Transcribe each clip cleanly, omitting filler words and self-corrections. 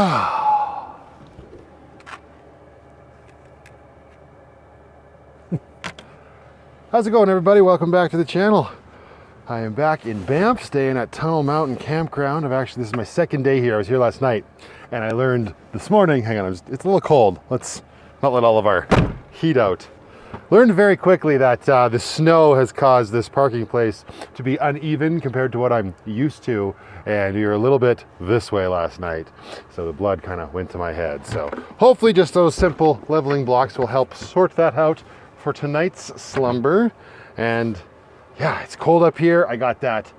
How's it going, everybody? Welcome back to the channel. I am back in Banff, staying at Tunnel Mountain Campground. This is my second day here. I was here last night, and I learned this morning, hang on, it's a little cold. Let's not let all of our heat out. Learned very quickly that the snow has caused this parking place to be uneven compared to what I'm used to, and we were a little bit this way last night, so the blood kind of went to my head. So hopefully just those simple leveling blocks will help sort that out for tonight's slumber. And yeah, it's cold up here. I got that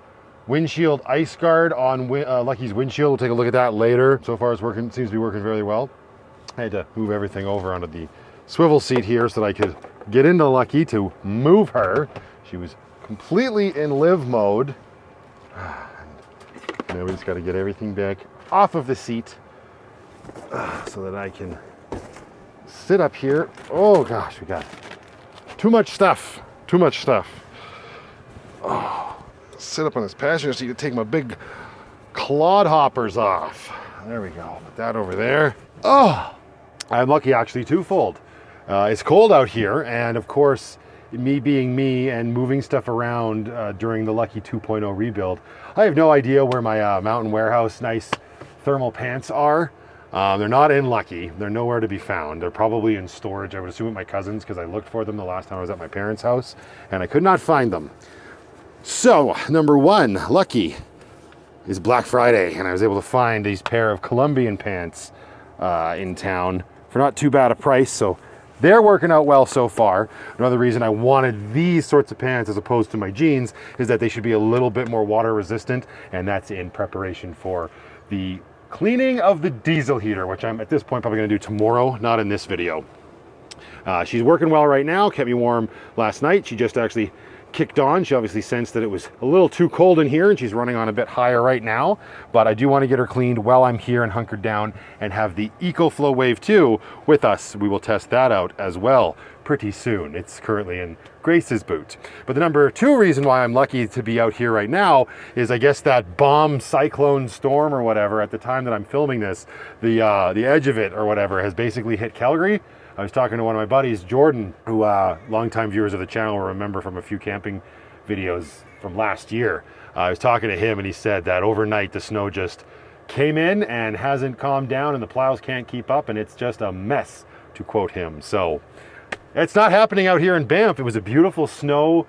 windshield ice guard on Lucky's windshield. We'll take a look at that later. So far it's working, seems to be working very well. I had to move everything over onto the swivel seat here so that I could get into Lucky to move her. She was completely in live mode. Now we just got to get everything back off of the seat so that I can sit up here. Oh gosh, we got too much stuff. Too much stuff. Oh, sit up on this passenger seat to take my big clod hoppers off. There we go. Put that over there. Oh, I'm lucky actually twofold. It's cold out here, and of course, me being me and moving stuff around during the Lucky 2.0 rebuild, I have no idea where my Mountain Warehouse nice thermal pants are. They're not in Lucky. They're nowhere to be found. They're probably in storage, I would assume, at my cousin's, because I looked for them the last time I was at my parents' house, and I could not find them. So, number one, Lucky is Black Friday, and I was able to find these pair of Colombian pants in town for not too bad a price, so they're working out well so far. Another reason I wanted these sorts of pants as opposed to my jeans is that they should be a little bit more water resistant, and that's in preparation for the cleaning of the diesel heater, which I'm at this point probably going to do tomorrow, not in this video. She's working well right now, kept me warm last night. She just actually kicked on. She obviously sensed that it was a little too cold in here, and she's running on a bit higher right now, but I do want to get her cleaned while I'm here and hunkered down and have the EcoFlow Wave 2 with us. We will test that out as well pretty soon. It's currently in Grace's boot. But the number two reason why I'm lucky to be out here right now is, I guess, that bomb cyclone storm or whatever at the time that I'm filming this, the edge of it or whatever has basically hit Calgary. I was talking to one of my buddies, Jordan, who longtime viewers of the channel will remember from a few camping videos from last year. I was talking to him, and he said that overnight the snow just came in and hasn't calmed down, and the plows can't keep up, and it's just a mess, to quote him. So it's not happening out here in Banff. It was a beautiful snow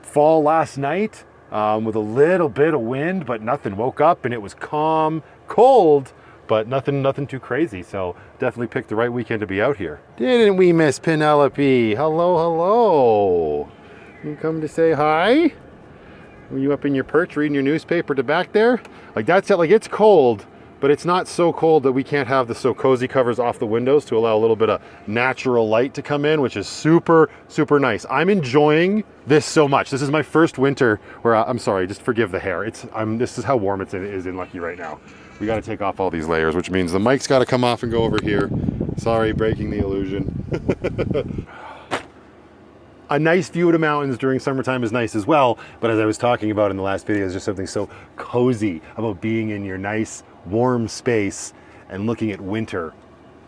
fall last night with a little bit of wind, but nothing. Woke up and it was calm, cold, but nothing too crazy. So definitely picked the right weekend to be out here. Didn't we, Miss Penelope? Hello, hello. You come to say hi? Were you up in your perch reading your newspaper to back there? Like, that's it. Like, it's cold, but it's not so cold that we can't have the So Cozy covers off the windows to allow a little bit of natural light to come in, which is super, super nice. I'm enjoying this so much. This is my first winter where I'm sorry, just forgive the hair. This is how warm it is in Lucky right now. We got to take off all these layers, which means the mic's got to come off and go over here. Sorry, breaking the illusion. A nice view of the mountains during summertime is nice as well, but as I was talking about in the last video, there's just something so cozy about being in your nice, warm space and looking at winter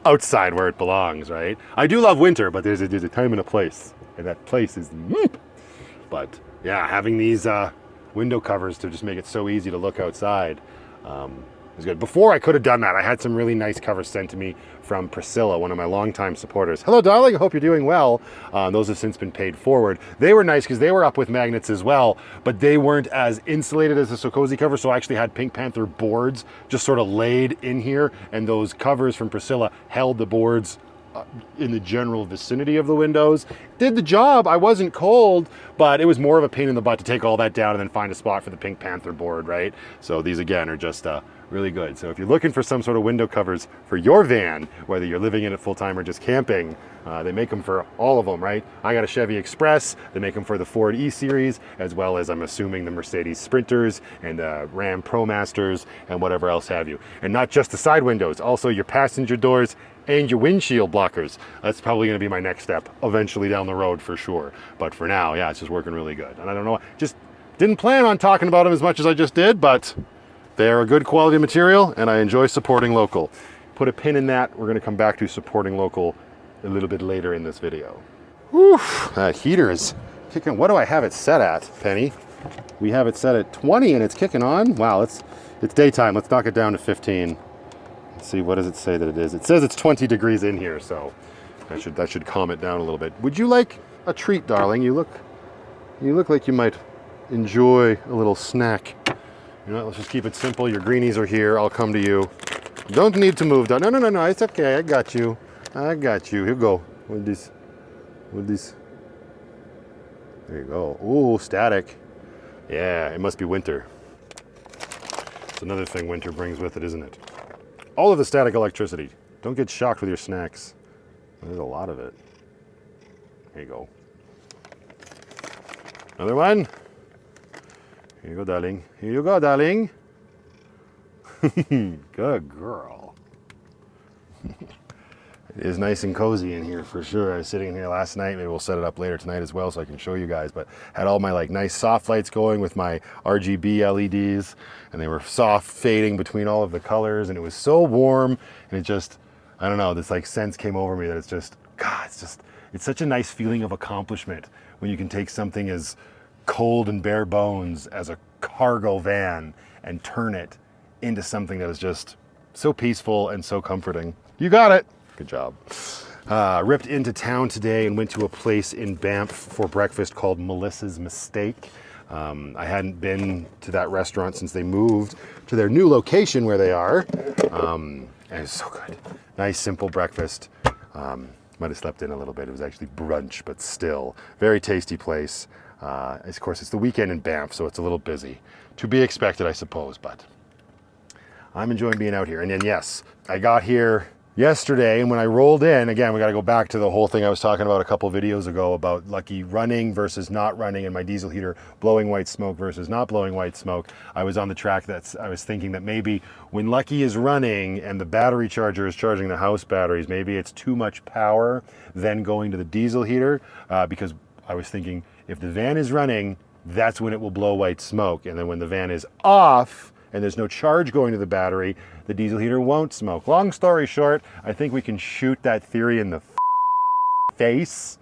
outside where it belongs, right? I do love winter, but there's a time and a place, and that place is... But yeah, having these window covers to just make it so easy to look outside was good. Before I could have done that, I had some really nice covers sent to me from Priscilla, one of my longtime supporters. Hello, darling. I hope you're doing well. Those have since been paid forward. They were nice because they were up with magnets as well, but they weren't as insulated as the So Cozy cover, so I actually had Pink Panther boards just sort of laid in here, and those covers from Priscilla held the boards in the general vicinity of the windows. Did the job. I wasn't cold, but it was more of a pain in the butt to take all that down and then find a spot for the Pink Panther board, right? So these, again, are just really good. So if you're looking for some sort of window covers for your van, whether you're living in it full-time or just camping, they make them for all of them, right? I got a Chevy Express. They make them for the Ford E-Series, as well as, I'm assuming, the Mercedes Sprinters and Ram ProMasters and whatever else have you. And not just the side windows, also your passenger doors and your windshield blockers. That's probably going to be my next step eventually down the road for sure. But for now, yeah, it's just working really good. And I don't know, just didn't plan on talking about them as much as I just did, but they're a good quality material and I enjoy supporting local. put a pin in that. We're going to come back to supporting local a little bit later in this video. Whew, that heater is kicking. What do I have it set at, Penny? We have it set at 20 and it's kicking on. Wow, it's daytime. Let's knock it down to 15. Let's see, what does it say that it is? It says it's 20 degrees in here, so that should calm it down a little bit. Would you like a treat, darling? You look like you might enjoy a little snack. You know, let's just keep it simple. Your greenies are here. I'll come to you. Don't need to move down. No. It's okay. I got you. Here you go. With this. There you go. Ooh, static. Yeah, it must be winter. It's another thing winter brings with it, isn't it? All of the static electricity. Don't get shocked with your snacks. There's a lot of it. There you go. Another one. Here you go, darling. Here you go, darling. Good girl. It is nice and cozy in here for sure. I was sitting in here last night. Maybe we'll set it up later tonight as well so I can show you guys. But had all my like nice soft lights going with my RGB LEDs, and they were soft fading between all of the colors, and it was so warm, and it just, I don't know, this like sense came over me that it's just, God, it's such a nice feeling of accomplishment when you can take something as cold and bare bones as a cargo van and turn it into something that is just so peaceful and so comforting. You got it. Good job. Ripped into town today and went to a place in Banff for breakfast called Melissa's Mistake. I hadn't been to that restaurant since they moved to their new location where they are. And it's so good. Nice, simple breakfast. Might have slept in a little bit. It was actually brunch, but still. Very tasty place. Of course, it's the weekend in Banff, so it's a little busy. To be expected, I suppose, but I'm enjoying being out here. And then, yes, I got here yesterday, and when I rolled in, again, we got to go back to the whole thing I was talking about a couple videos ago about Lucky running versus not running, and my diesel heater blowing white smoke versus not blowing white smoke. I was on the track I was thinking that maybe when Lucky is running and the battery charger is charging the house batteries, maybe it's too much power then going to the diesel heater, because I was thinking if the van is running, that's when it will blow white smoke, and then when the van is off and there's no charge going to the battery, the diesel heater won't smoke. Long story short, I think we can shoot that theory in the face.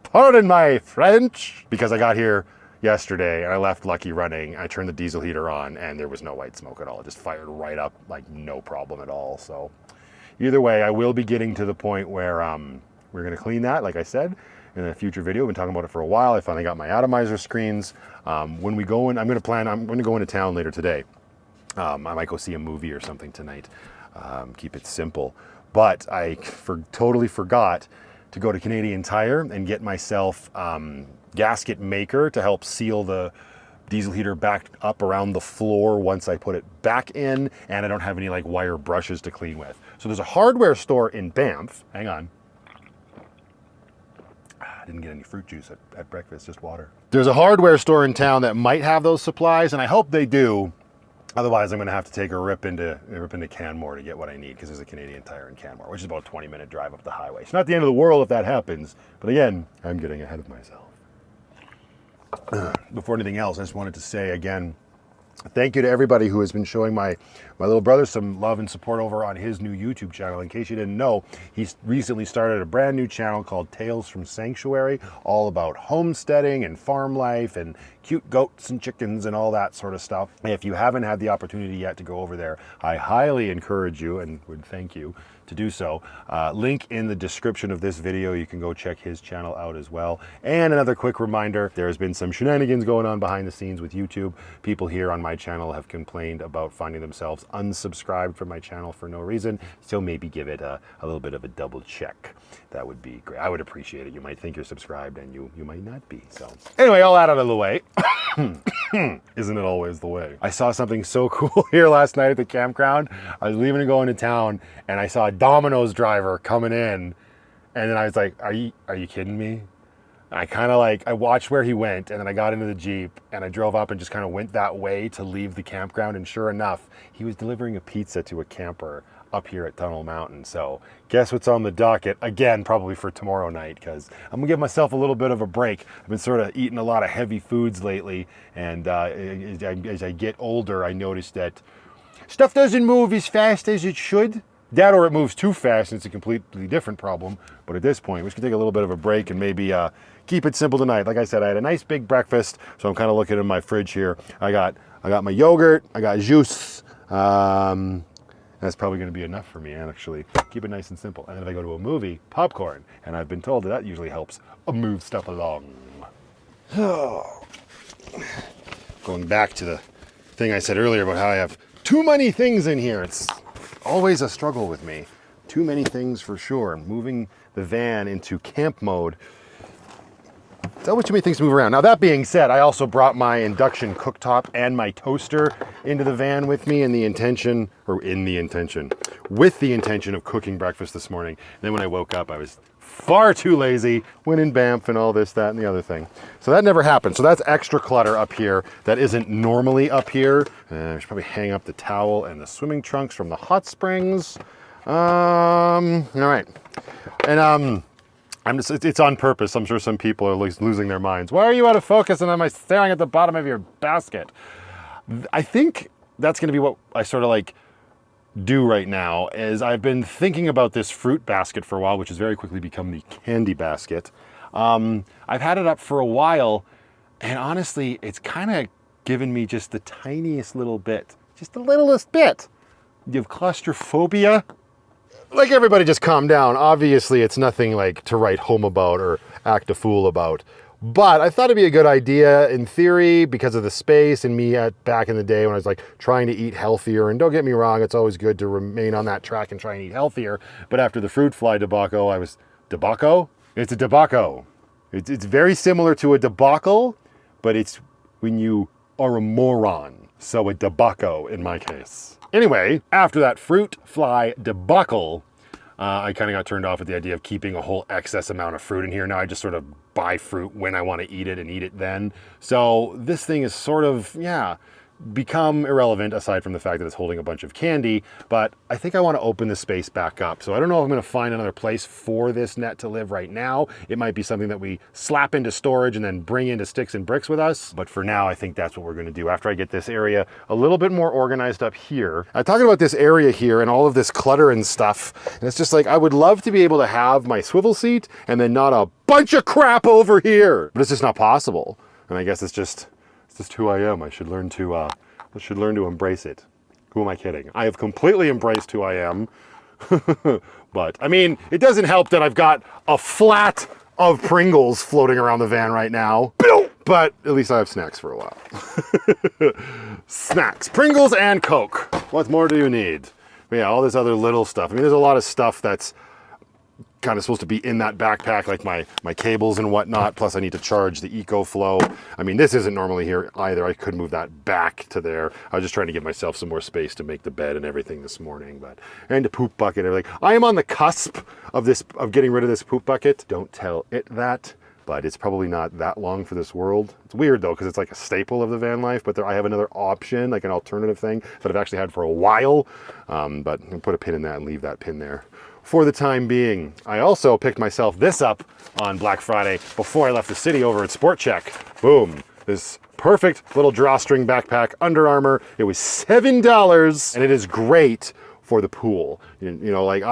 Pardon my French. Because I got here yesterday and I left Lucky running. I turned the diesel heater on and there was no white smoke at all. It just fired right up, like no problem at all. So either way, I will be getting to the point where we're gonna clean that, like I said, in a future video. I've been talking about it for a while. I finally got my atomizer screens. When we go in, I'm gonna go into town later today. I might go see a movie or something tonight. Keep it simple. But I totally forgot to go to Canadian Tire and get myself gasket maker to help seal the diesel heater back up around the floor once I put it back in, and I don't have any like wire brushes to clean with. So there's a hardware store in Banff. Hang on. I didn't get any fruit juice at breakfast, just water. There's a hardware store in town that might have those supplies, and I hope they do. Otherwise, I'm going to have to take a rip into Canmore to get what I need, because there's a Canadian Tire in Canmore, which is about a 20-minute drive up the highway. It's not the end of the world if that happens, but again, I'm getting ahead of myself. Before anything else, I just wanted to say again, thank you to everybody who has been showing my little brother some love and support over on his new YouTube channel. In case you didn't know, he's recently started a brand new channel called Tales from Sanctuary, all about homesteading and farm life and cute goats and chickens and all that sort of stuff. And if you haven't had the opportunity yet to go over there, I highly encourage you and would thank you to do so. Link in the description of this video. You can go check his channel out as well. And another quick reminder, there has been some shenanigans going on behind the scenes with YouTube. People here on my channel have complained about finding themselves unsubscribed from my channel for no reason. So maybe give it a little bit of a double check. That would be great. I would appreciate it. You might think you're subscribed and you might not be. So anyway, all that out of the way. Isn't it always the way? I saw something so cool here last night at the campground. I was leaving to go into town and I saw a Domino's driver coming in, and then I was like, are you kidding me? And I watched where he went, and then I got into the Jeep and I drove up and just kind of went that way to leave the campground, and sure enough, he was delivering a pizza to a camper up here at Tunnel Mountain. So guess what's on the docket again, probably for tomorrow night, because I'm gonna give myself a little bit of a break. I've been sort of eating a lot of heavy foods lately, and as I get older, I noticed that stuff doesn't move as fast as it should. That or it moves too fast and it's a completely different problem. But at this point, we should take a little bit of a break and maybe keep it simple tonight. Like I said, I had a nice big breakfast, so I'm kind of looking in my fridge here. I got my yogurt, I got juice. That's probably going to be enough for me, actually. Keep it nice and simple. And then if I go to a movie, popcorn. And I've been told that usually helps move stuff along. Going back to the thing I said earlier about how I have too many things in here. It's always a struggle with me. Too many things for sure. Moving the van into camp mode. It's always too many things to move around. Now that being said, I also brought my induction cooktop and my toaster into the van with me with the intention of cooking breakfast this morning. And then when I woke up, I was far too lazy, went in Banff and all this, that, and the other thing. So that never happened. So that's extra clutter up here that isn't normally up here. I should probably hang up the towel and the swimming trunks from the hot springs. All right. And it's on purpose. I'm sure some people are losing their minds. Why are you out of focus and am I staring at the bottom of your basket? I think that's going to be what I sort of like do right now, is I've been thinking about this fruit basket for a while, which has very quickly become the candy basket. I've had it up for a while, and honestly, it's kind of given me just the tiniest little bit. Just the littlest bit. You have claustrophobia? Like, everybody just calm down. Obviously, it's nothing like to write home about or act a fool about. But I thought it'd be a good idea in theory because of the space and me back in the day when I was like trying to eat healthier. And don't get me wrong, it's always good to remain on that track and try and eat healthier. But after the fruit fly debacle, debacle? It's a debacle. It's very similar to a debacle, but it's when you are a moron. So a debacle in my case. Anyway, after that fruit fly debacle, I kind of got turned off at the idea of keeping a whole excess amount of fruit in here. Now I just sort of buy fruit when I want to eat it and eat it then. So this thing is sort of, become irrelevant aside from the fact that it's holding a bunch of candy, but I think I want to open the space back up. So I don't know if I'm going to find another place for this net to live right now. It might be something that we slap into storage and then bring into sticks and bricks with us. But for now, I think that's what we're going to do after I get this area a little bit more organized up here. I'm talking about this area here and all of this clutter and stuff. And it's just like, I would love to be able to have my swivel seat and then not a bunch of crap over here. But it's just not possible. And I guess it's just who I am. I should learn to embrace it. Who am I kidding? I have completely embraced who I am. But I mean, it doesn't help that I've got a flat of Pringles floating around the van right now. But at least I have snacks for a while. Snacks, Pringles and Coke. What more do you need? But yeah, all this other little stuff. I mean, there's a lot of stuff that's kind of supposed to be in that backpack, like my cables and whatnot, plus I need to charge the EcoFlow. I mean, this isn't normally here either. I could move that back to there. I was just trying to give myself some more space to make the bed and everything this morning, and the poop bucket and everything. I am on the cusp of getting rid of this poop bucket. Don't tell it that, but it's probably not that long for this world. It's weird though, because it's like a staple of the van life, but I have another option, like an alternative thing that I've actually had for a while, but I'm gonna put a pin in that and leave that pin there for the time being. I also picked myself this up on Black Friday before I left the city over at Sport Check. Boom. This perfect little drawstring backpack, Under Armour. It was $7 and it is great for the pool. You know, like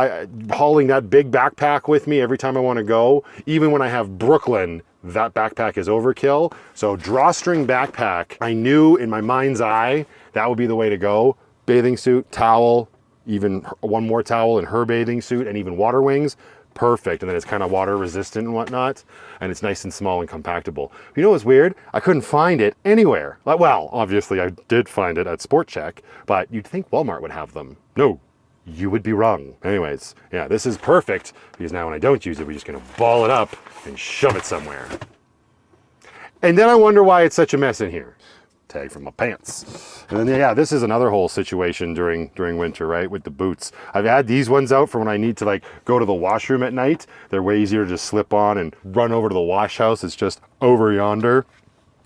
hauling that big backpack with me every time I want to go, even when I have Brooklyn, that backpack is overkill. So drawstring backpack, I knew in my mind's eye that would be the way to go. Bathing suit, towel, even one more towel in her bathing suit, and even water wings, perfect. And then it's kind of water resistant and whatnot, and it's nice and small and compactable. You know what's weird? I couldn't find it anywhere. Well, obviously I did find it at Sport Check, but you'd think Walmart would have them. No, you would be wrong. Anyways, yeah, this is perfect, because now when I don't use it, we're just gonna ball it up and shove it somewhere. And then I wonder why it's such a mess in here. Tag from my pants. And then, yeah, this is another whole situation during winter, right, with the boots. I've had these ones out for when I need to like go to the washroom at night. They're way easier to just slip on and run over to the wash house. It's just over yonder,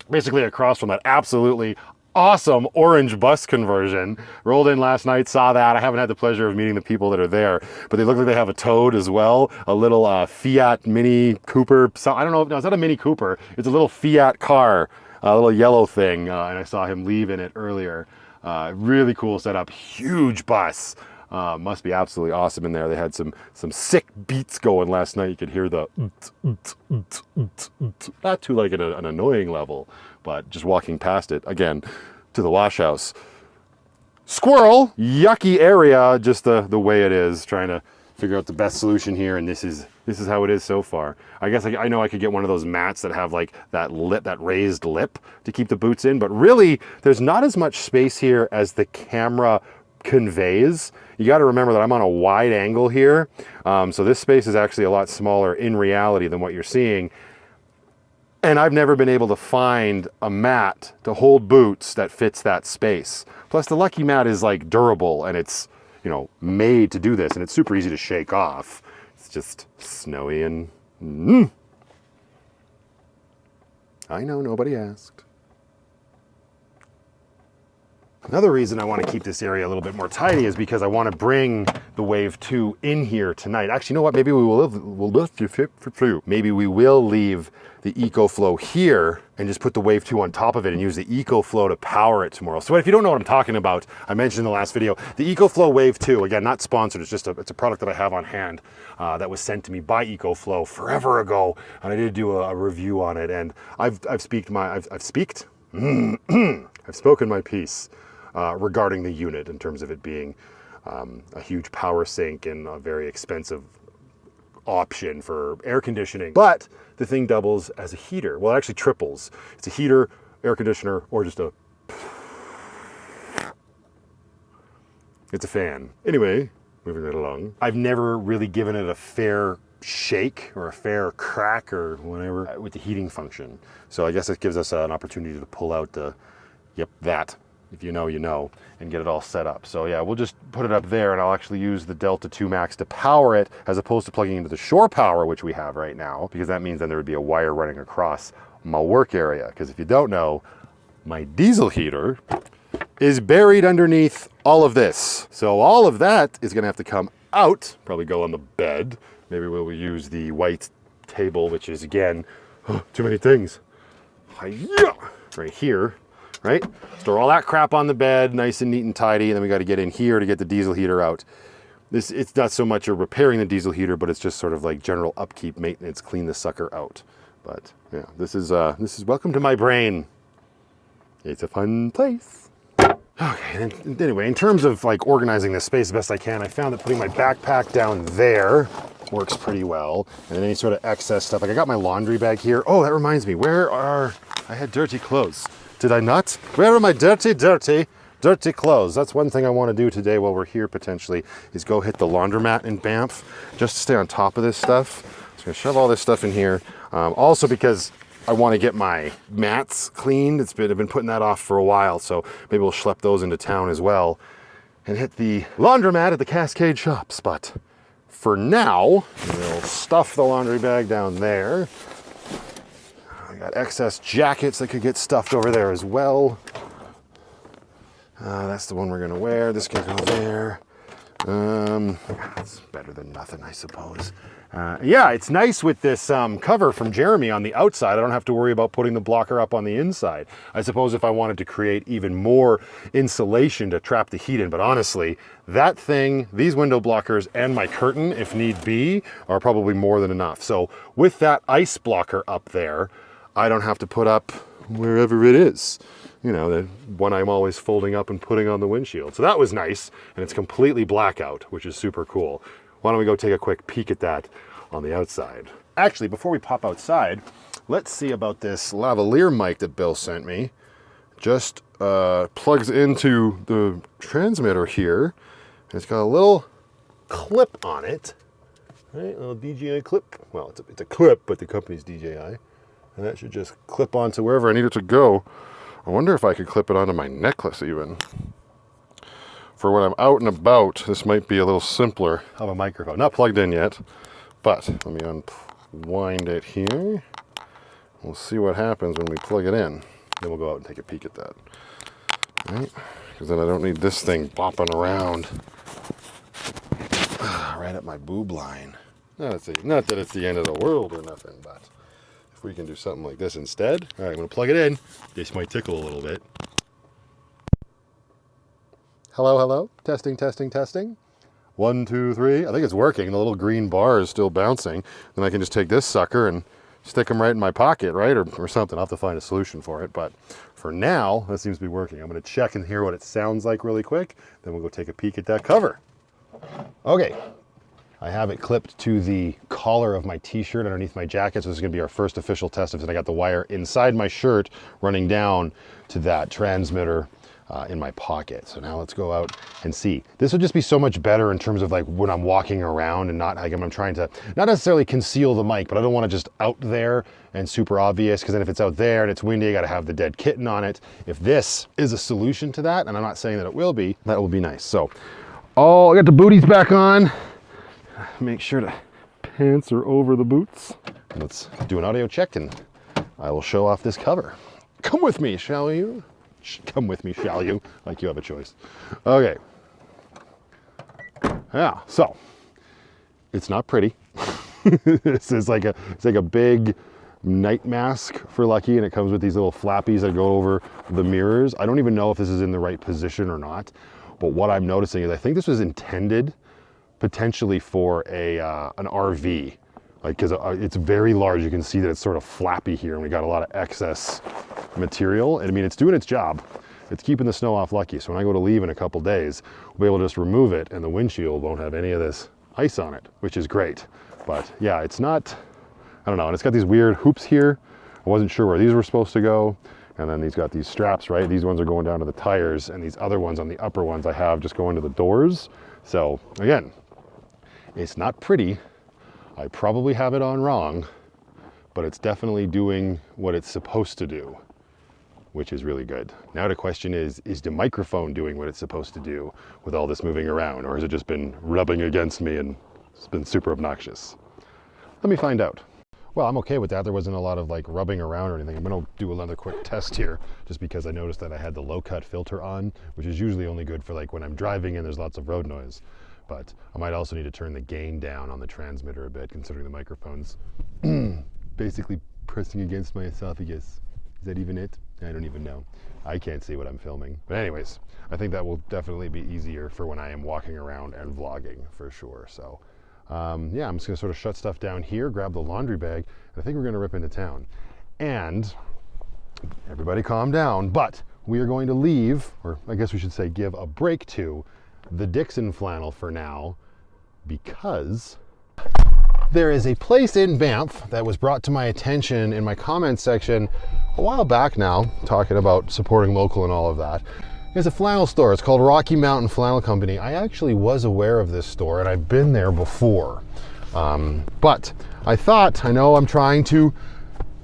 basically across from that absolutely awesome orange bus conversion. Rolled in last night, saw that. I haven't had the pleasure of meeting the people that are there, but they look like they have a Toad as well, a little Fiat Mini Cooper. I don't know, no, it's not a Mini Cooper. It's a little Fiat car, a little yellow thing, and I saw him leave in it earlier. Really cool setup, huge bus. Must be absolutely awesome in there. They had some sick beats going last night. You could hear the not too like at an annoying level, but just walking past it again to the wash house. Squirrel, yucky area, just the way it is. Trying to figure out the best solution here, and this is how it is so far. I guess I know I could get one of those mats that have like that raised lip to keep the boots in, but really there's not as much space here as the camera conveys. You got to remember that I'm on a wide angle here, so this space is actually a lot smaller in reality than what you're seeing. And I've never been able to find a mat to hold boots that fits that space. Plus the Lucky mat is like durable and it's, you know, made to do this, and it's super easy to shake off. It's just snowy and I know, nobody asked. Another reason I want to keep this area a little bit more tidy is because I want to bring the Wave 2 in here tonight. Actually, you know what? Maybe we will leave the EcoFlow here and just put the Wave 2 on top of it and use the EcoFlow to power it tomorrow. So if you don't know what I'm talking about, I mentioned in the last video, the EcoFlow Wave 2, again, not sponsored, it's a product that I have on hand that was sent to me by EcoFlow forever ago, and I did do a review on it, and I've spoken my piece regarding the unit in terms of it being a huge power sink and a very expensive option for air conditioning. But the thing doubles as a heater. Well, it actually triples. It's a heater, air conditioner, or just it's a fan. Anyway, moving right along. I've never really given it a fair shake or a fair crack or whatever with the heating function. So I guess it gives us an opportunity to pull out that. If you know, you know, and get it all set up. So yeah, we'll just put it up there, and I'll actually use the Delta 2 Max to power it as opposed to plugging into the shore power, which we have right now, because that means then there would be a wire running across my work area. Because if you don't know, my diesel heater is buried underneath all of this. So all of that is gonna have to come out, probably go on the bed. Maybe we'll use the white table, which is again, too many things. Right here. Right? Store all that crap on the bed, nice and neat and tidy, and then we got to get in here to get the diesel heater out. It's not so much a repairing the diesel heater, but it's just sort of like general upkeep, maintenance, clean the sucker out. But yeah, this is welcome to my brain. It's a fun place. Okay, and anyway, in terms of like organizing this space the best I can, I found that putting my backpack down there works pretty well, and then any sort of excess stuff. Like I got my laundry bag here. Oh, that reminds me, I had dirty clothes. Did I not? Where are my dirty clothes? That's one thing I want to do today while we're here potentially, is go hit the laundromat in Banff just to stay on top of this stuff. So I'm going to shove all this stuff in here. Also because I want to get my mats cleaned. I've been putting that off for a while, so maybe we'll schlep those into town as well and hit the laundromat at the Cascade Shops. But for now, we'll stuff the laundry bag down there. I got excess jackets that could get stuffed over there as well. That's the one we're gonna wear. This can go there. It's better than nothing, I suppose. Yeah, it's nice with this cover from Jeremy on the outside. I don't have to worry about putting the blocker up on the inside. I suppose if I wanted to create even more insulation to trap the heat in, but honestly, that thing, these window blockers and my curtain, if need be, are probably more than enough. So with that ice blocker up there, I don't have to put up wherever it is. You know, the one I'm always folding up and putting on the windshield. So that was nice, and it's completely blackout, which is super cool. Why don't we go take a quick peek at that on the outside? Actually, before we pop outside, let's see about this lavalier mic that Bill sent me. Just plugs into the transmitter here, and it's got a little clip on it. Right, a little DJI clip. Well, it's a clip, but the company's DJI. And that should just clip onto wherever I need it to go. I wonder if I could clip it onto my necklace even. For when I'm out and about, this might be a little simpler of a microphone. Not plugged in yet, but let me unwind it here. We'll see what happens when we plug it in. Then we'll go out and take a peek at that. Right? Because then I don't need this thing bopping around right at my boob line. Not that it's the end of the world or nothing, but if we can do something like this instead. All right, I'm going to plug it in. This might tickle a little bit. Hello, hello. Testing, testing, testing. 1, 2, 3. I think it's working. The little green bar is still bouncing. Then I can just take this sucker and stick them right in my pocket, right? Or something. I'll have to find a solution for it. But for now, that seems to be working. I'm going to check and hear what it sounds like really quick. Then we'll go take a peek at that cover. Okay. I have it clipped to the collar of my t-shirt underneath my jacket. So this is going to be our first official test of it. I got the wire inside my shirt running down to that transmitter in my pocket. So now let's go out and see. This would just be so much better in terms of like when I'm walking around and not like I'm trying to not necessarily conceal the mic, but I don't want to just out there and super obvious, because then if it's out there and it's windy, I got to have the dead kitten on it. If this is a solution to that, and I'm not saying that it will be, that will be nice. So, oh, I got the booties back on. Make sure the pants are over the boots. Let's do an audio check and I will show off this cover. Come with me, shall you? Come with me, shall you? Like you have a choice. Okay. Yeah, so it's not pretty. This is like it's like a big night mask for Lucky, and it comes with these little flappies that go over the mirrors. I don't even know if this is in the right position or not, but what I'm noticing is I think this was intended potentially for an RV, like, because it's very large. You can see that it's sort of flappy here, and we got a lot of excess material. And I mean, it's doing its job. It's keeping the snow off Lucky. So when I go to leave in a couple days, we'll be able to just remove it, and the windshield won't have any of this ice on it, which is great. But yeah, it's not, I don't know. And it's got these weird hoops here. I wasn't sure where these were supposed to go. And then these got these straps, right? These ones are going down to the tires, and these other ones on the upper ones I have just going to the doors. So again, it's not pretty. I probably have it on wrong, but it's definitely doing what it's supposed to do, which is really good. Now the question is the microphone doing what it's supposed to do with all this moving around, or has it just been rubbing against me and it's been super obnoxious? Let me find out. Well, I'm okay with that. There wasn't a lot of like rubbing around or anything. I'm gonna do another quick test here, just because I noticed that I had the low cut filter on, which is usually only good for like when I'm driving and there's lots of road noise. But I might also need to turn the gain down on the transmitter a bit, considering the microphone's basically pressing against my esophagus. Is that even it? I don't even know. I can't see what I'm filming. But anyways, I think that will definitely be easier for when I am walking around and vlogging for sure. So yeah, I'm just gonna sort of shut stuff down here, grab the laundry bag, and I think we're gonna rip into town. And everybody calm down, but we are going to leave, or I guess we should say give a break to the Dixon flannel for now, because there is a place in Banff that was brought to my attention in my comments section a while back now, talking about supporting local and all of that. It's a flannel store. It's called Rocky Mountain Flannel Company. I actually was aware of this store, and I've been there before. But I thought, I know I'm trying to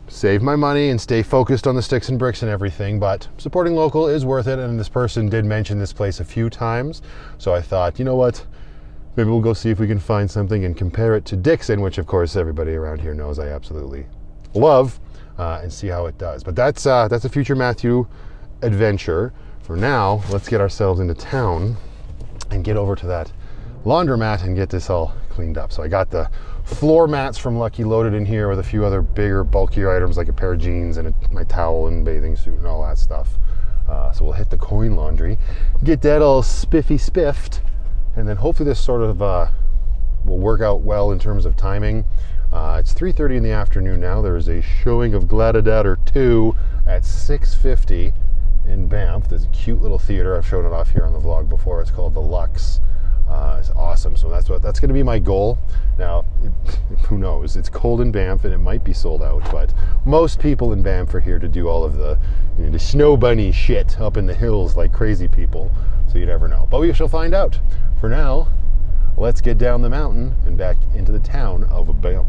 save my money and stay focused on the sticks and bricks and everything, but supporting local is worth it. And this person did mention this place a few times. So I thought, you know what? Maybe we'll go see if we can find something and compare it to Dixon, which of course everybody around here knows I absolutely love, and see how it does. But that's a future Matthew adventure. For now, let's get ourselves into town and get over to that laundromat and get this all cleaned up. So I got the floor mats from Lucky loaded in here with a few other bigger, bulkier items like a pair of jeans and my towel and bathing suit and all that stuff. So we'll hit the coin laundry, get that all spiffed, and then hopefully this sort of will work out well in terms of timing. It's 3:30 in the afternoon now. There is a showing of Gladiator 2 at 6:50 in Banff. There's a cute little theater. I've shown it off here on the vlog before. It's called the Lux. It's awesome. So that's going to be my goal. Now, who knows? It's cold in Banff and it might be sold out, but most people in Banff are here to do all of the snow bunny shit up in the hills like crazy people. So you never know. But we shall find out. For now, let's get down the mountain and back into the town of Banff.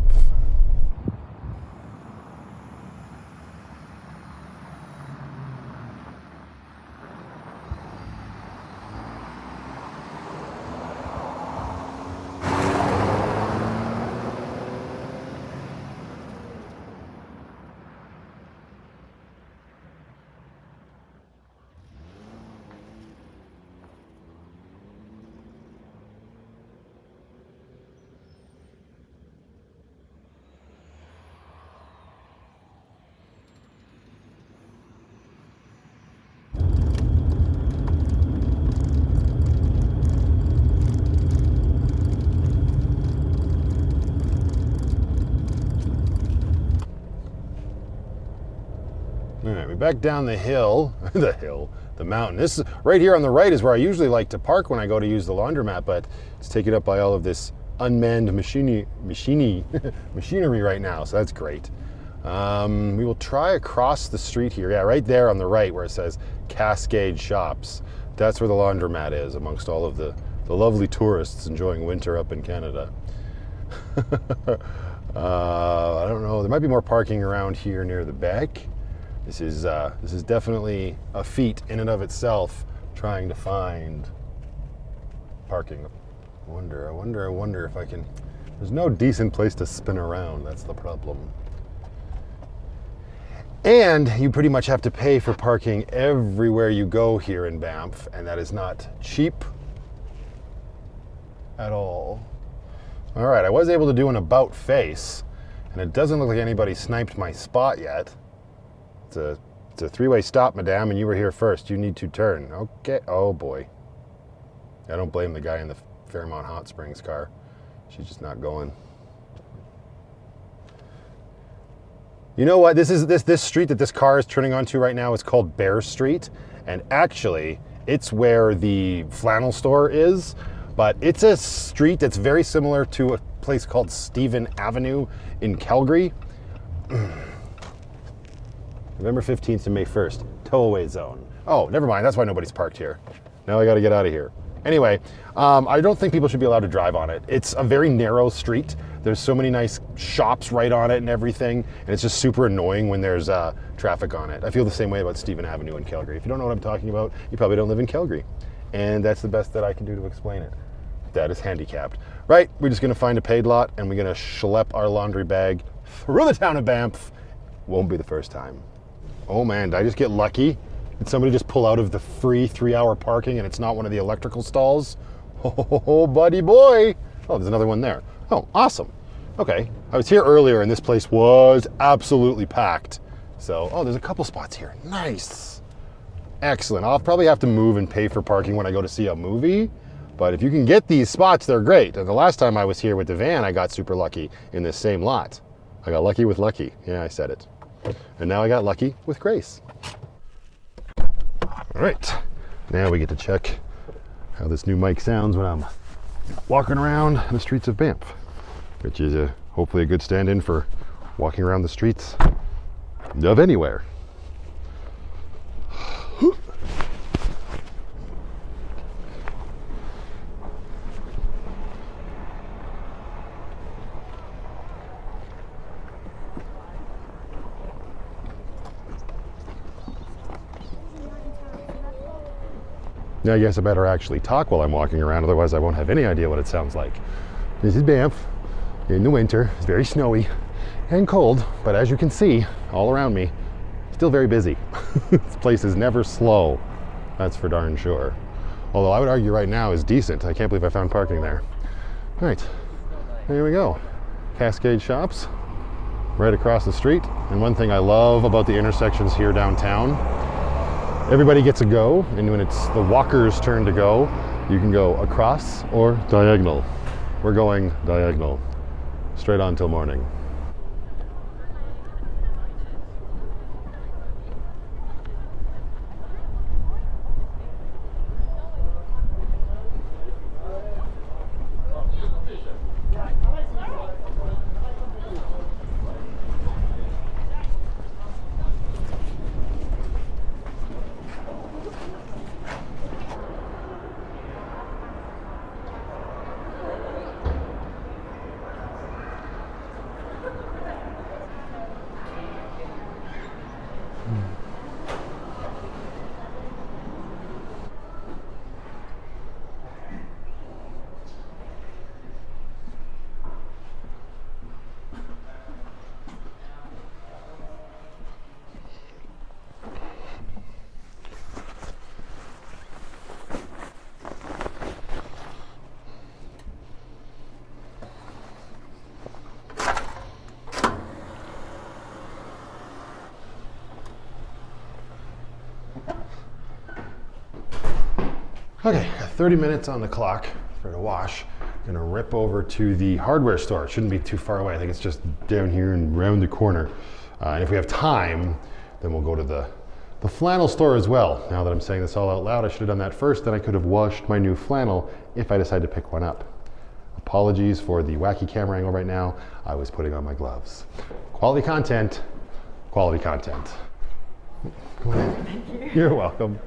back down the hill, the mountain. This is, right here on the right is where I usually like to park when I go to use the laundromat, but it's taken up by all of this unmanned machinery right now, so that's great. We will try across the street here. Yeah, right there on the right where it says Cascade Shops. That's where the laundromat is, amongst all of the lovely tourists enjoying winter up in Canada. I don't know, there might be more parking around here near the back. This is definitely a feat in and of itself, trying to find parking. I wonder if I can, there's no decent place to spin around, that's the problem. And you pretty much have to pay for parking everywhere you go here in Banff, and that is not cheap at all. All right, I was able to do an about face, and it doesn't look like anybody sniped my spot yet. It's a three-way stop, madame, and you were here first. You need to turn. Okay, oh boy. I don't blame the guy in the Fairmont Hot Springs car. She's just not going. You know what? This street that this car is turning onto right now is called Bear Street, and actually, it's where the flannel store is. But it's a street that's very similar to a place called Stephen Avenue in Calgary. November 15th to May 1st, tow-away zone. Oh, never mind, that's why nobody's parked here. Now I gotta get out of here. Anyway, I don't think people should be allowed to drive on it. It's a very narrow street. There's so many nice shops right on it and everything, and it's just super annoying when there's traffic on it. I feel the same way about Stephen Avenue in Calgary. If you don't know what I'm talking about, you probably don't live in Calgary. And that's the best that I can do to explain it. That is handicapped. Right, we're just gonna find a paid lot and we're gonna schlep our laundry bag through the town of Banff. Won't be the first time. Oh man, did I just get lucky? Did somebody just pull out of the free 3-hour parking and it's not one of the electrical stalls? Oh, buddy boy. Oh, there's another one there. Oh, awesome. Okay, I was here earlier and this place was absolutely packed. So, oh, there's a couple spots here. Nice. Excellent. I'll probably have to move and pay for parking when I go to see a movie. But if you can get these spots, they're great. And the last time I was here with the van, I got super lucky in this same lot. I got lucky with lucky. Yeah, I said it. And now I got lucky with grace. All right, now we get to check how this new mic sounds when I'm walking around the streets of Banff, which is hopefully a good stand-in for walking around the streets of anywhere. Now I guess I better actually talk while I'm walking around, otherwise I won't have any idea what it sounds like. This is Banff in the winter. It's very snowy and cold, but as you can see all around me, still very busy. This place is never slow, that's for darn sure. Although I would argue right now is decent. I can't believe I found parking there. All right, there we go. Cascade Shops right across the street. And one thing I love about the intersections here downtown, everybody gets a go, and when it's the walker's turn to go, you can go across or diagonal. We're going diagonal, straight on till morning. Okay, got 30 minutes on the clock for the wash. Gonna rip over to the hardware store. It shouldn't be too far away. I think it's just down here and round the corner. And if we have time, then we'll go to the the flannel store as well. Now that I'm saying this all out loud, I should have done that first, then I could have washed my new flannel if I decided to pick one up. Apologies for the wacky camera angle right now. I was putting on my gloves. Quality content, quality content. Go ahead. Thank you. You're welcome.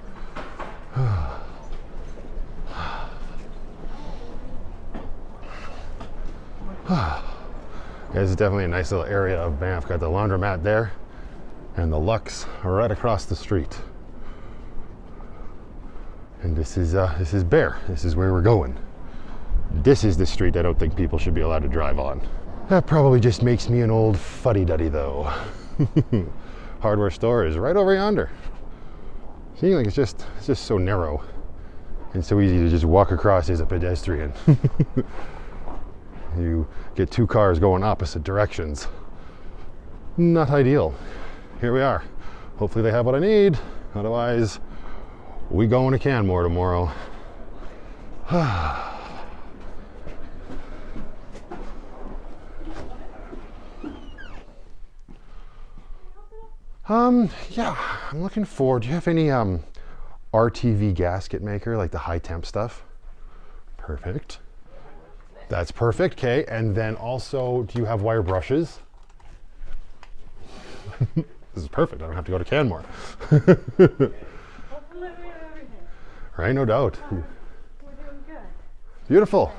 Yeah, this is definitely a nice little area of Banff. Got the laundromat there and the Lux right across the street. And this is Bear. This is where we're going. This is the street I don't think people should be allowed to drive on. That probably just makes me an old fuddy-duddy though. Hardware store is right over yonder. See, like it's just so narrow and so easy to just walk across as a pedestrian. You get two cars going opposite directions. Not ideal. Here we are. Hopefully they have what I need. Otherwise, we going to Canmore tomorrow. Yeah, I'm looking forward. Do you have any RTV gasket maker, like the high temp stuff? Perfect. That's perfect, okay. And then also, do you have wire brushes? This is perfect, I don't have to go to Canmore. Right, no doubt. We're doing good. Beautiful.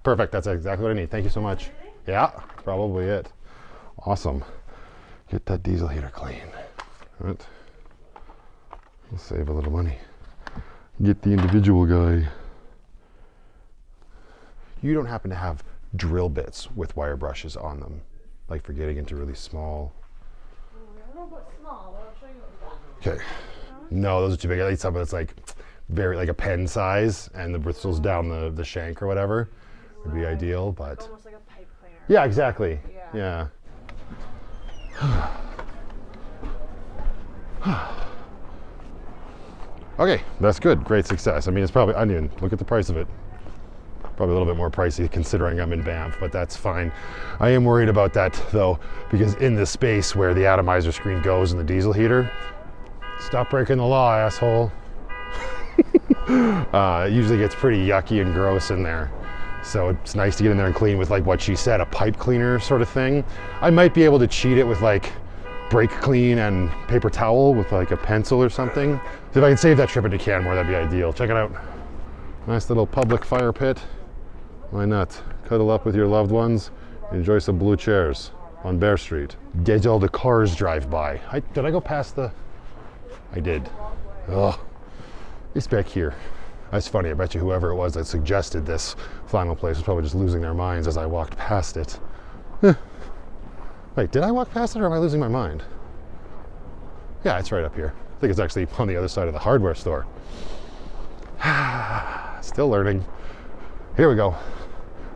Perfect, that's exactly what I need. Thank you so much. Yeah, that's probably it. Awesome. Get that diesel heater clean. Right. We'll save a little money. Get the individual guy. You don't happen to have drill bits with wire brushes on them, like for getting into really small. I don't know about small, but I'll show you what we got. Okay. No, those are too big. I need something that's like very like a pen size, and the bristles down the shank or whatever would be ideal. But almost like a pipe cleaner. yeah, exactly. Yeah. Okay, that's good. Great success. I mean, it's probably, I didn't even look at the price of it. Probably a little bit more pricey considering I'm in Banff, but that's fine. I am worried about that though, because in the space where the atomizer screen goes in the diesel heater, stop breaking the law, asshole. It usually gets pretty yucky and gross in there. So it's nice to get in there and clean with, like what she said, a pipe cleaner sort of thing. I might be able to cheat it with like brake clean and paper towel with like a pencil or something. So if I can save that trip into Canmore, that'd be ideal. Check it out. Nice little public fire pit. Why not? Cuddle up with your loved ones, enjoy some blue chairs on Bear Street. Did all the cars drive by? Did I go past the? I did. Oh, it's back here. That's funny. I bet you whoever it was that suggested this flannel place was probably just losing their minds as I walked past it. Wait, did I walk past it or am I losing my mind? Yeah, it's right up here. I think it's actually on the other side of the hardware store. Still learning. Here we go.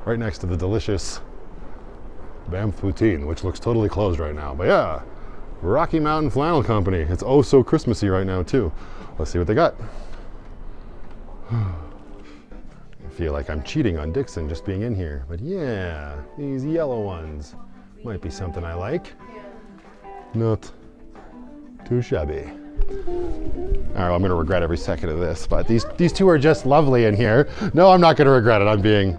Right next to the delicious Banff Poutine, which looks totally closed right now. But yeah, Rocky Mountain Flannel Company. It's oh so Christmassy right now too. Let's see what they got. I feel like I'm cheating on Dixon just being in here. But yeah, these yellow ones might be something I like. Not too shabby. All right, well, I'm going to regret every second of this, but these two are just lovely in here. No, I'm not going to regret it. I'm being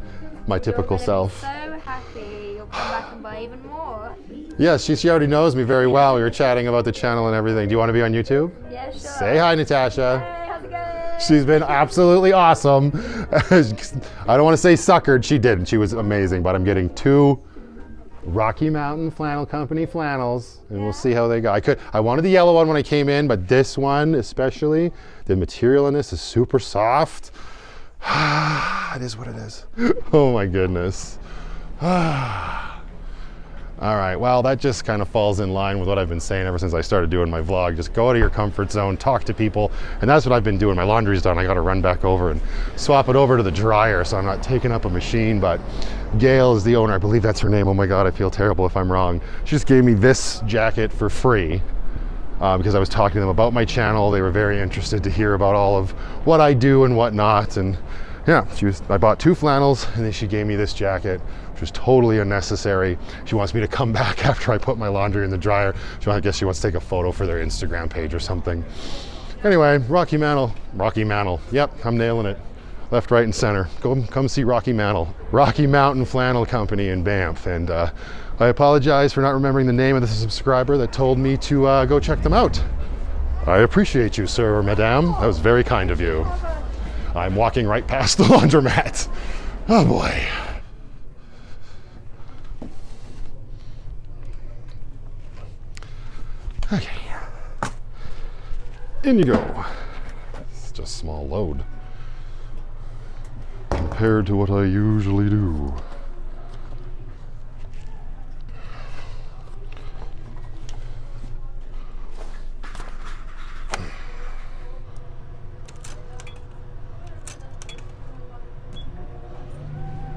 my typical self. So happy you'll come back and buy even more. Yes, she already knows me very well. We were chatting about the channel and everything. Do you want to be on YouTube? Yeah, sure. Say hi, Natasha. Hey, how's it going? She's been absolutely awesome. I don't want to say suckered. She didn't. She was amazing, but I'm getting 2 Rocky Mountain Flannel Company flannels, and we'll see how they go. I wanted the yellow one when I came in, but this one especially, the material in this is super soft. It is what it is. Oh my goodness. All right, well, that just kind of falls in line with what I've been saying ever since I started doing my vlog. Just go out of your comfort zone, talk to people, and that's what I've been doing. My laundry's done. I got to run back over and swap it over to the dryer so I'm not taking up a machine. But Gail is the owner. I believe that's her name. Oh my God, I feel terrible if I'm wrong. She just gave me this jacket for free because I was talking to them about my channel. They were very interested to hear about all of what I do and whatnot. And yeah, I bought 2 flannels and then she gave me this jacket, which was totally unnecessary. She wants me to come back after I put my laundry in the dryer. I guess she wants to take a photo for their Instagram page or something. Anyway, Rocky Mantle. Yep, I'm nailing it. Left, right, and center. Come see Rocky Mountain Flannel Company in Banff. And I apologize for not remembering the name of the subscriber that told me to go check them out. I appreciate you, sir or madame. That was very kind of you. I'm walking right past the laundromat. Oh boy. Okay. In you go. It's just a small load compared to what I usually do.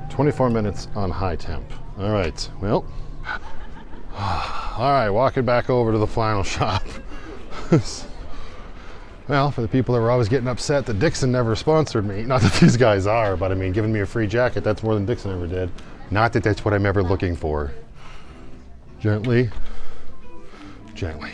"24 minutes on high temp." All right, well, all right, walking back over to the flannel shop. Well, for the people that were always getting upset that Dixon never sponsored me, not that these guys are, but I mean, giving me a free jacket, that's more than Dixon ever did. Not that that's what I'm ever looking for. Gently, gently.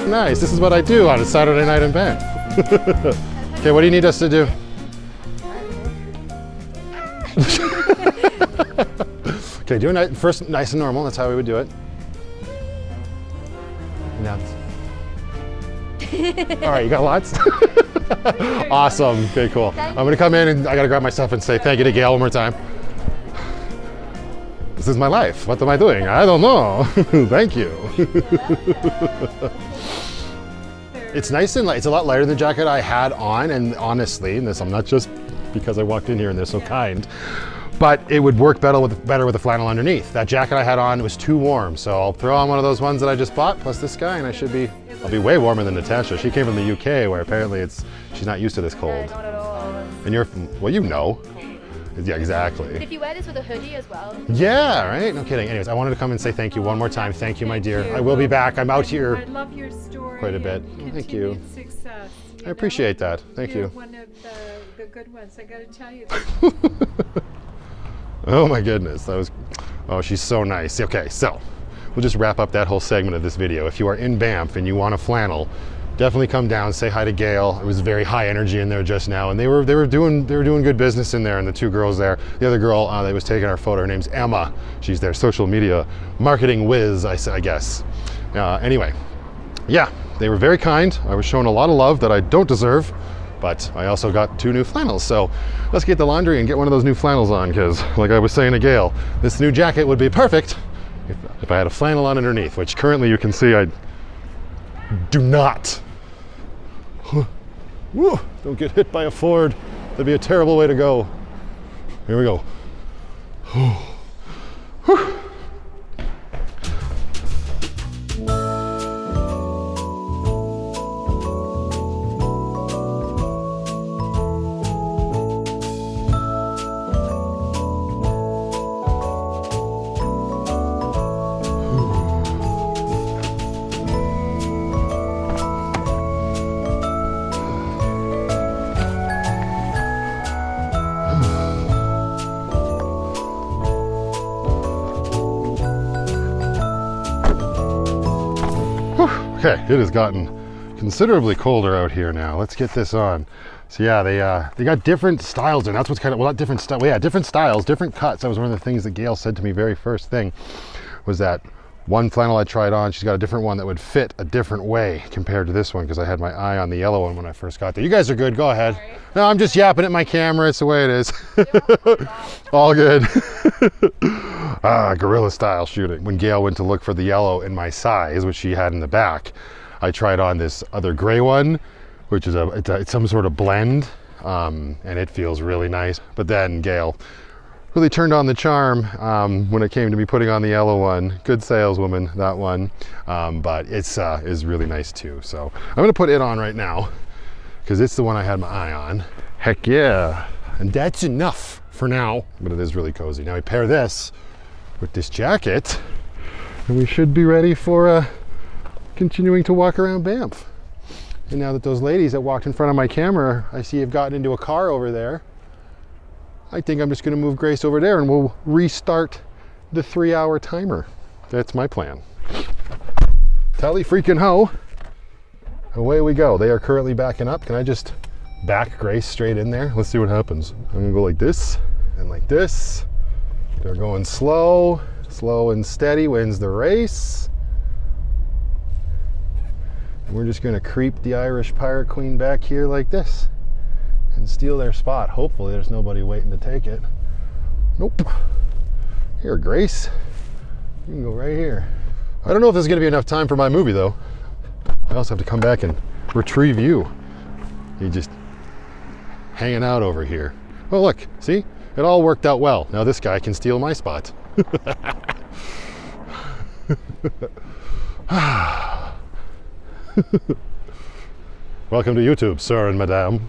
Nice, this is what I do on a Saturday night in Banff. Okay, what do you need us to do? Okay, do it first nice and normal, that's how we would do it. Now. All right, you got lots? Awesome, okay, cool. I'm gonna come in and I gotta grab my stuff and say thank you to Gail one more time. This is my life, what am I doing? I don't know. Thank you. It's nice and light. It's a lot lighter than the jacket I had on, and honestly, and this I'm not just because I walked in here and they're so kind, but it would work better with the flannel underneath. That jacket I had on was too warm, so I'll throw on one of those ones that I just bought, plus this guy, and I'll be way warmer than Natasha. She came from the UK, where apparently she's not used to this cold. Not at all. And you're from, well, you know. Yeah, exactly. If you wear this with a hoodie as well. Yeah, right? No kidding. Anyways, I wanted to come and say thank you one more time. Thank you, my dear. I will be back. I'm out here. I love your story. Quite a bit. And Thank you. continued Success. I appreciate that. Thank You're you. one of the good ones. I got to tell you. Oh my goodness, that was, oh, she's so nice. Okay, so we'll just wrap up that whole segment of this video. If you are in Banff and you want a flannel, definitely come down, say hi to Gail. It was very high energy in there just now, and they were doing good business in there. And the two girls there, the other girl that was taking our photo, her name's Emma. She's their social media marketing whiz, I guess. Anyway, yeah, they were very kind. I was shown a lot of love that I don't deserve, but I also got 2 new flannels. So let's get the laundry and get one of those new flannels on, because like I was saying to Gail, this new jacket would be perfect if I had a flannel on underneath, which currently you can see I do not. Woo, don't get hit by a Ford. That'd be a terrible way to go. Here we go. Whew. Okay, it has gotten considerably colder out here now. Let's get this on. So yeah, they got different styles, and that's what's kind of, well, not different styles, yeah, different styles, different cuts. That was one of the things that Gail said to me very first thing, was that one flannel I tried on, she's got a different one that would fit a different way compared to this one, because I had my eye on the yellow one when I first got there. You guys are good, go ahead. Right. No, I'm just yapping at my camera, it's the way it is. All good. Guerrilla style shooting. When Gail went to look for the yellow in my size, which she had in the back, I tried on this other gray one, which is it's some sort of blend, and it feels really nice. But then Gail really turned on the charm when it came to me putting on the yellow one. Good saleswoman, that one. But it's is really nice too. So I'm gonna put it on right now, because it's the one I had my eye on. Heck yeah. And that's enough for now, but it is really cozy. Now we pair this with this jacket, and we should be ready for continuing to walk around Banff. And now that those ladies that walked in front of my camera, I see have gotten into a car over there, I think I'm just gonna move Grace over there and we'll restart the 3-hour timer. That's my plan. Tally freaking ho. Away we go. They are currently backing up. Can I just back Grace straight in there? Let's see what happens. I'm gonna go like this and like this. They're going slow, slow and steady wins the race. And we're just gonna creep the Irish Pirate Queen back here like this and steal their spot. Hopefully there's nobody waiting to take it. Nope. Here, Grace, you can go right here. I don't know if this is gonna be enough time for my movie though. I also have to come back and retrieve you. You just hanging out over here. Oh look, see? It all worked out well. Now this guy can steal my spot. Welcome to YouTube, sir and madame.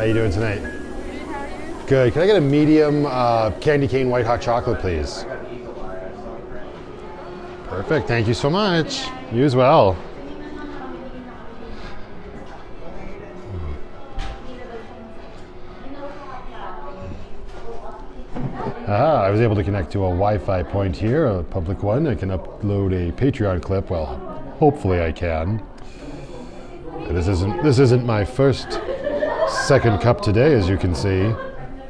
How you doing tonight? Good. Can I get a medium candy cane white hot chocolate, please? Perfect. Thank you so much. You as well. I was able to connect to a Wi-Fi point here, a public one. I can upload a Patreon clip. Well, hopefully I can. This isn't my second cup today, as you can see,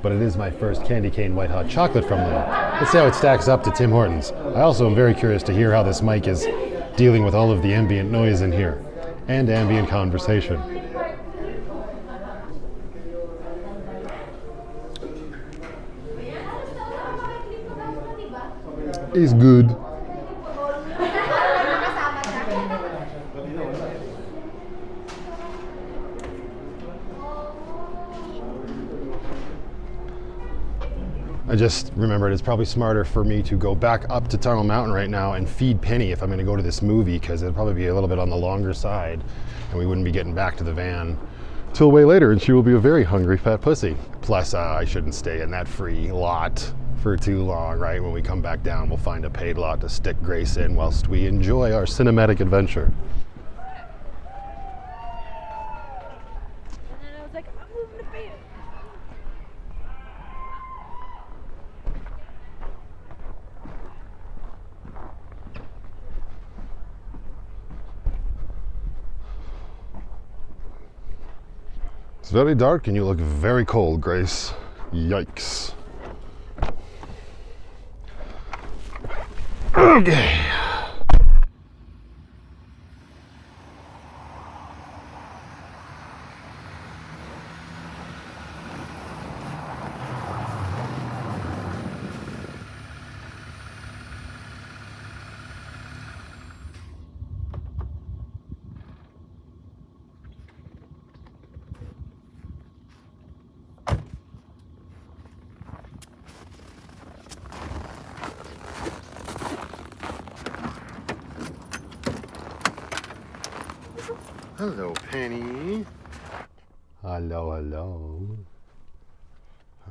but it is my first candy cane white hot chocolate from them. Let's see how it stacks up to Tim Hortons. I also am very curious to hear how this mic is dealing with all of the ambient noise in here and ambient conversation. It's good. I just remembered it's probably smarter for me to go back up to Tunnel Mountain right now and feed Penny if I'm going to go to this movie, because it'll probably be a little bit on the longer side and we wouldn't be getting back to the van till way later, and she will be a very hungry fat pussy. Plus, I shouldn't stay in that free lot for too long, right? When we come back down, we'll find a paid lot to stick Grace in whilst we enjoy our cinematic adventure. And then I was like, I'm moving the fan. It's very dark and you look very cold, Grace. Yikes. Okay. Hello, Penny. Hello, hello.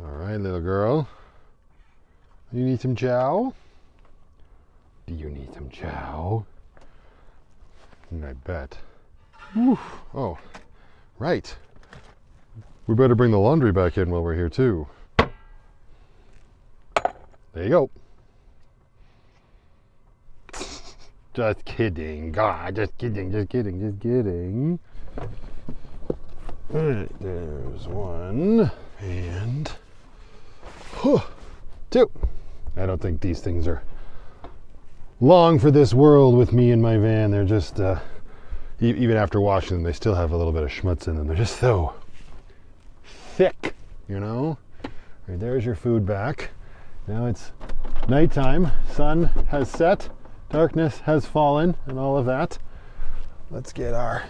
All right, little girl. You need some chow? Do you need some chow? I bet. Whew. Oh, right. We better bring the laundry back in while we're here, too. There you go. Just kidding. God, just kidding, just kidding, just kidding. All right, there's one. And two. I don't think these things are long for this world with me in my van. They're just, even after washing them, they still have a little bit of schmutz in them. They're just so thick, you know? Right, there's your food back. Now it's nighttime. Sun has set. Darkness has fallen and all of that. Let's get our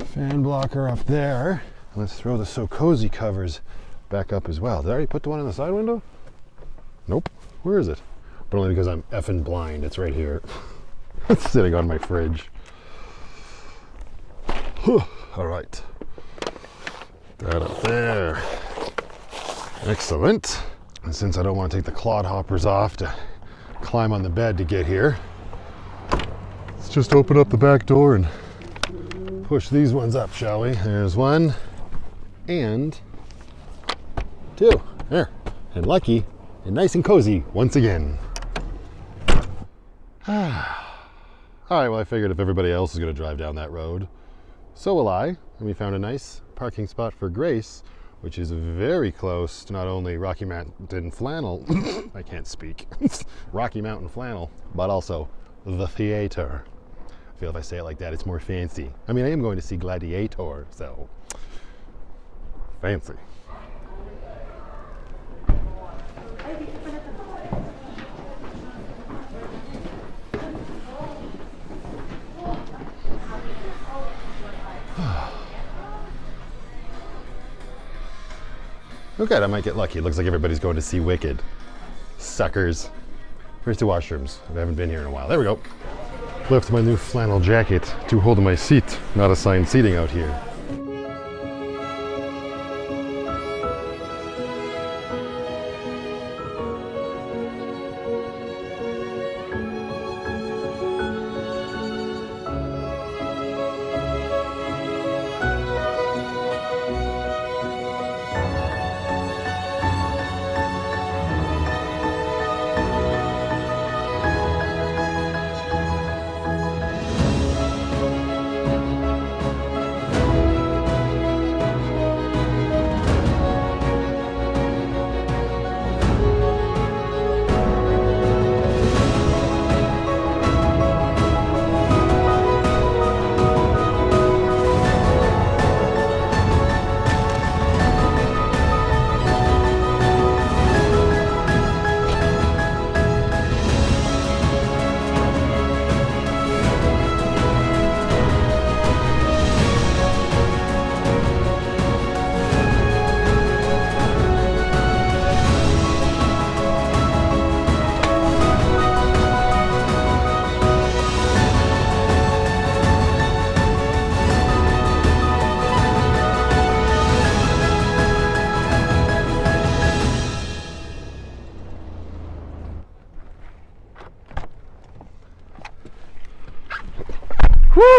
fan blocker up there. Let's throw the So Cozy covers back up as well. Did I already put the one in the side window? Nope. Where is it? But only because I'm effing blind. It's right here. It's sitting on my fridge. All right. That up there. Excellent. And since I don't want to take the clodhoppers off to climb on the bed to get here, let's just open up the back door and push these ones up, shall we? There's one and two. There. And lucky and nice and cozy once again. All right, well, I figured if everybody else is going to drive down that road, so will I. And we found a nice parking spot for Grace, which is very close to not only Rocky Mountain Flannel, I can't speak, Rocky Mountain Flannel, but also the theater. I feel if I say it like that, it's more fancy. I mean, I am going to see Gladiator, so fancy. Oh good, I might get lucky. It looks like everybody's going to see Wicked. Suckers. Where's the washrooms? I haven't been here in a while. There we go. Left my new flannel jacket to hold my seat. Not assigned seating out here.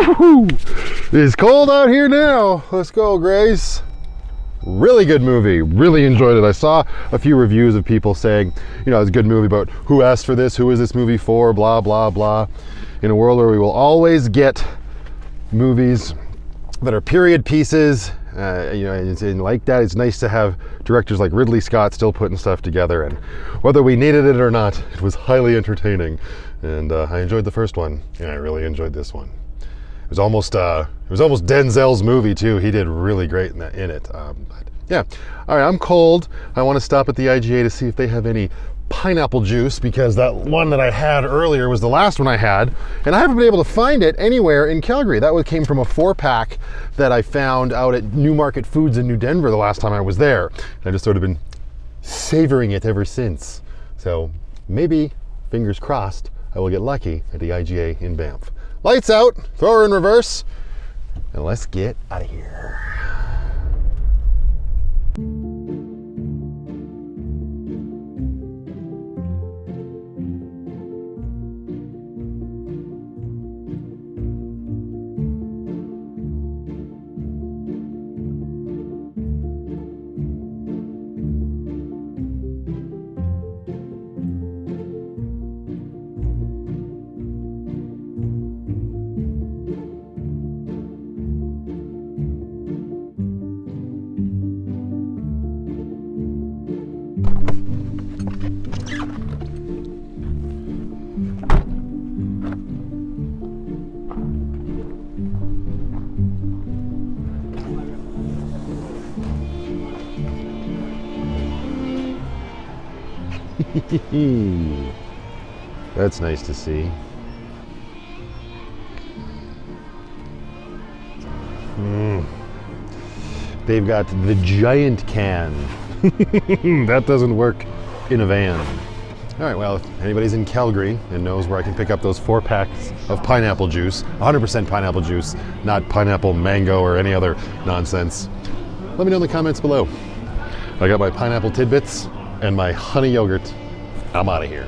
Woo-hoo! It's cold out here now. Let's go, Grace. Really good movie. Really enjoyed it. I saw a few reviews of people saying, you know, it's a good movie, but who asked for this? Who is this movie for? Blah, blah, blah. In a world where we will always get movies that are period pieces, you know, and like that, it's nice to have directors like Ridley Scott still putting stuff together. And whether we needed it or not, it was highly entertaining. And I enjoyed the first one, and I really enjoyed this one. It was almost Denzel's movie too. He did really great in it. But yeah, all right. I'm cold. I want to stop at the IGA to see if they have any pineapple juice, because that one that I had earlier was the last one I had, and I haven't been able to find it anywhere in Calgary. That one came from a 4-pack that I found out at Newmarket Foods in New Denver the last time I was there. I just sort of been savoring it ever since. So maybe, fingers crossed, I will get lucky at the IGA in Banff. Lights out, throw her in reverse, and let's get out of here. That's nice to see. They've got the giant can. That doesn't work in a van. All right, well, if anybody's in Calgary and knows where I can pick up those 4-packs of pineapple juice, 100% pineapple juice, not pineapple mango or any other nonsense, let me know in the comments below. I got my pineapple tidbits and my honey yogurt. I'm out of here.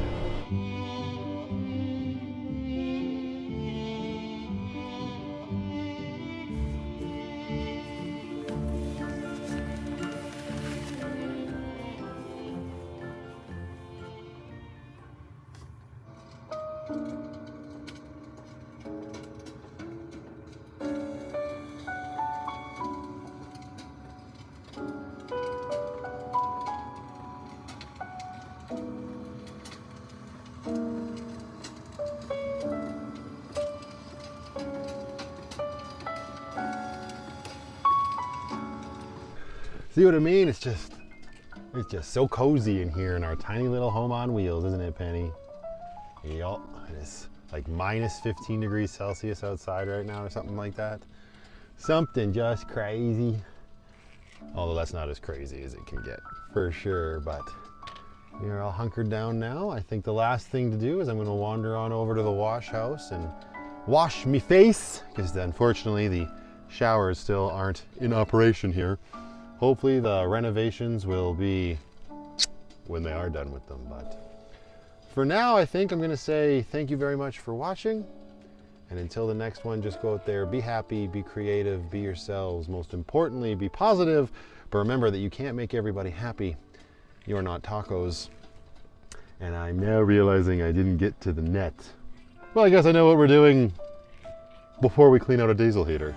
See what I mean? It's just so cozy in here in our tiny little home on wheels, isn't it, Penny? Yup, it's like minus 15 degrees Celsius outside right now or something like that. Something just crazy. Although that's not as crazy as it can get, for sure, but we are all hunkered down now. I think the last thing to do is I'm gonna wander on over to the wash house and wash me face, because unfortunately the showers still aren't in operation here. Hopefully the renovations will be when they are done with them. But for now, I think I'm going to say thank you very much for watching. And until the next one, just go out there, be happy, be creative, be yourselves. Most importantly, be positive. But remember that you can't make everybody happy. You're not tacos. And I'm now realizing I didn't get to the net. Well, I guess I know what we're doing before we clean out a diesel heater.